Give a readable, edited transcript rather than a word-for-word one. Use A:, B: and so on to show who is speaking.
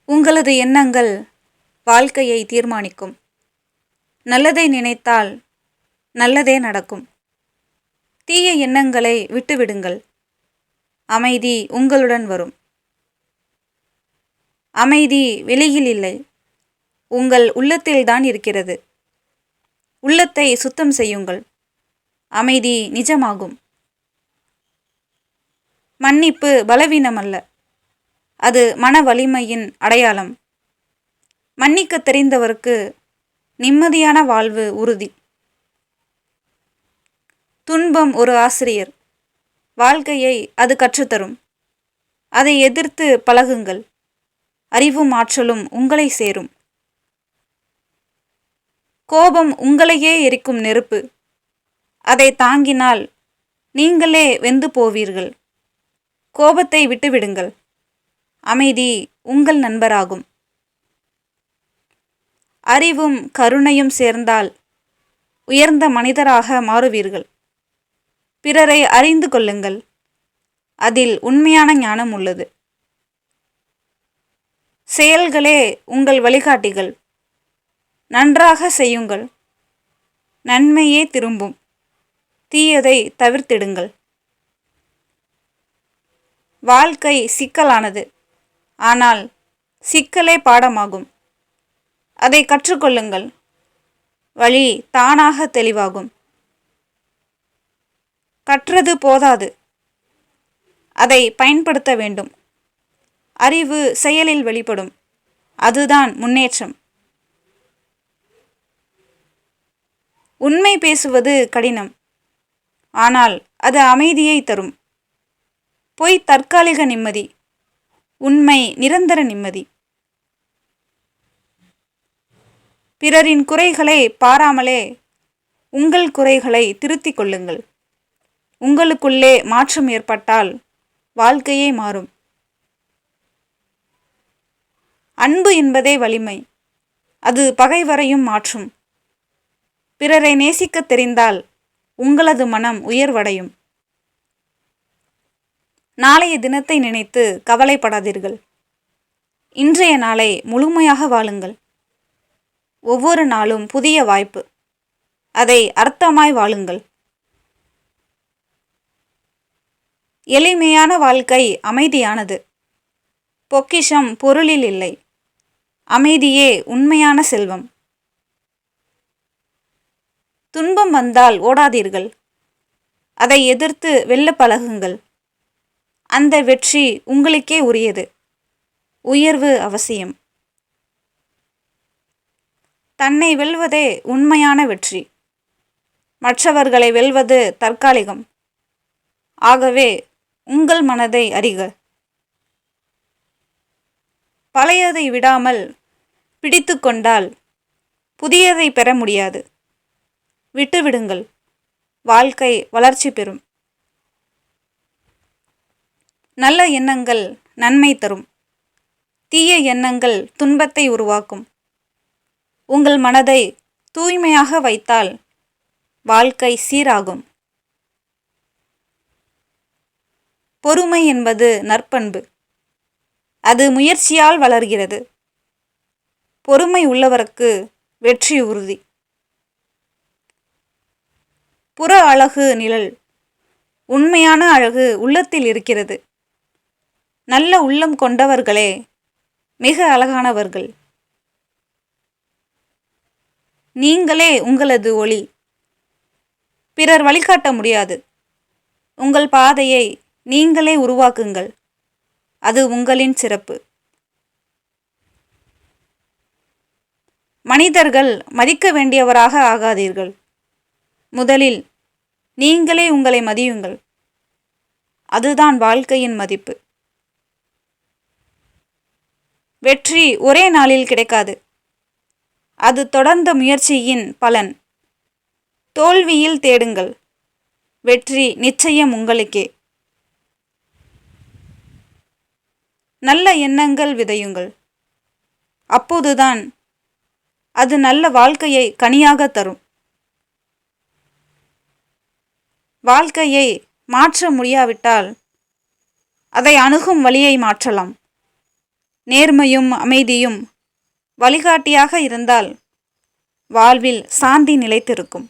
A: உங்களது எண்ணங்கள் வாழ்க்கையை தீர்மானிக்கும். நல்லதை நினைத்தால் நல்லதே நடக்கும். தீய எண்ணங்களை விட்டுவிடுங்கள். அமைதி உங்களுடன் வரும். அமைதி வெளியில் இல்லை, உங்கள் உள்ளத்தில்தான் இருக்கிறது. உள்ளத்தை சுத்தம் செய்யுங்கள். அமைதி நிஜமாகும். மன்னிப்பு பலவீனமல்ல, அது மன வலிமையின் அடையாளம். மன்னிக்க தெரிந்தவருக்கு நிம்மதியான வாழ்வு உறுதி. துன்பம் ஒரு ஆசிரியர். வாழ்க்கையை அது கற்றுத்தரும். அதை எதிர்த்து பழகுங்கள். அறிவும் ஆற்றலும் உங்களை சேரும். கோபம் உங்களையே எரிக்கும் நெருப்பு. அதை தாங்கினால் நீங்களே வெந்து போவீர்கள். கோபத்தை விட்டுவிடுங்கள். அமைதி உங்கள் நண்பராகும். அறிவும் கருணையும் சேர்ந்தால் உயர்ந்த மனிதராக மாறுவீர்கள். பிறரை அறிந்து கொள்ளுங்கள். அதில் உண்மையான ஞானம் உள்ளது. செயல்களே உங்கள் வழிகாட்டிகள். நன்றாக செய்யுங்கள். நன்மையே திரும்பும். தீயதை தவிர்த்திடுங்கள். வாழ்க்கை சிக்கலானது, ஆனால் சிக்கலே பாடமாகும். அதை கற்றுக்கொள்ளுங்கள். வழி தானாக தெளிவாகும். கற்றது போதாது, அதை பயன்படுத்த வேண்டும். அறிவு செயலில் வெளிப்படும். அதுதான் முன்னேற்றம். உண்மை பேசுவது கடினம், ஆனால் அது அமைதியை தரும். பொய் தற்காலிக நிம்மதி, உண்மை நிரந்தர நிம்மதி. பிறரின் குறைகளை பாராமலே உங்கள் குறைகளை திருத்திக் கொள்ளுங்கள். உங்களுக்குள்ளே மாற்றம் ஏற்பட்டால் வாழ்க்கையே மாறும். அன்பு என்பதே வலிமை. அது பகைவரையும் மாற்றும். பிறரை நேசிக்க தெரிந்தால் உங்களது மனம் உயர்வடையும். நாளைய தினத்தை நினைத்து கவலைப்படாதீர்கள். இன்றைய நாளை முழுமையாக வாழுங்கள். ஒவ்வொரு நாளும் புதிய வாய்ப்பு. அதை அர்த்தமாய் வாழுங்கள். எளிமையான வாழ்க்கை அமைதியானது. பொக்கிஷம் பொருளில் இல்லை, அமைதியே உண்மையான செல்வம். துன்பம் வந்தால் ஓடாதீர்கள். அதை எதிர்த்து வெல்ல பழகுங்கள். அந்த வெற்றி உங்களுக்கே உரியது. உயர்வு அவசியம். தன்னை வெல்வதே உண்மையான வெற்றி. மற்றவர்களை வெல்வது தற்காலிகம். ஆகவே உங்கள் மனதை அறிக. பழையதை விடாமல் பிடித்து கொண்டால் புதியதை பெற முடியாது. விட்டுவிடுங்கள். வாழ்க்கை வளர்ச்சி பெறும். நல்ல எண்ணங்கள் நன்மை தரும். தீய எண்ணங்கள் துன்பத்தை உருவாக்கும். உங்கள் மனதை தூய்மையாக வைத்தால் வாழ்க்கை சீராகும். பொறுமை என்பது நற்பண்பு. அது முயற்சியால் வளர்கிறது. பொறுமை உள்ளவருக்கு வெற்றி உறுதி. புற அழகு நிழல். உண்மையான அழகு உள்ளத்தில் இருக்கிறது. நல்ல உள்ளம் கொண்டவர்களே மிக அழகானவர்கள். நீங்களே உங்களது ஒளி. பிறர் வழிகாட்ட முடியாது. உங்கள் பாதையை நீங்களே உருவாக்குங்கள். அது உங்களின் சிறப்பு. மனிதர்கள் மதிக்க வேண்டியவராக ஆகாதீர்கள். முதலில் நீங்களே உங்களை மதியுங்கள். அதுதான் வாழ்க்கையின் மதிப்பு. வெற்றி ஒரே நாளில் கிடைக்காது. அது தொடர்ந்த முயற்சியின் பலன். தோல்வியில் தேடுங்கள். வெற்றி நிச்சயம் உங்களுக்கே. நல்ல எண்ணங்கள் விதையுங்கள். அப்போதுதான் அது நல்ல வாழ்க்கையை கனியாக தரும். வாழ்க்கையை மாற்ற முடியாவிட்டால் அதை அணுகும் வழியை மாற்றலாம். நேர்மையும் அமைதியும் வழிகாட்டியாக இருந்தால் வாழ்வில் சாந்தி நிலைத்திருக்கும்.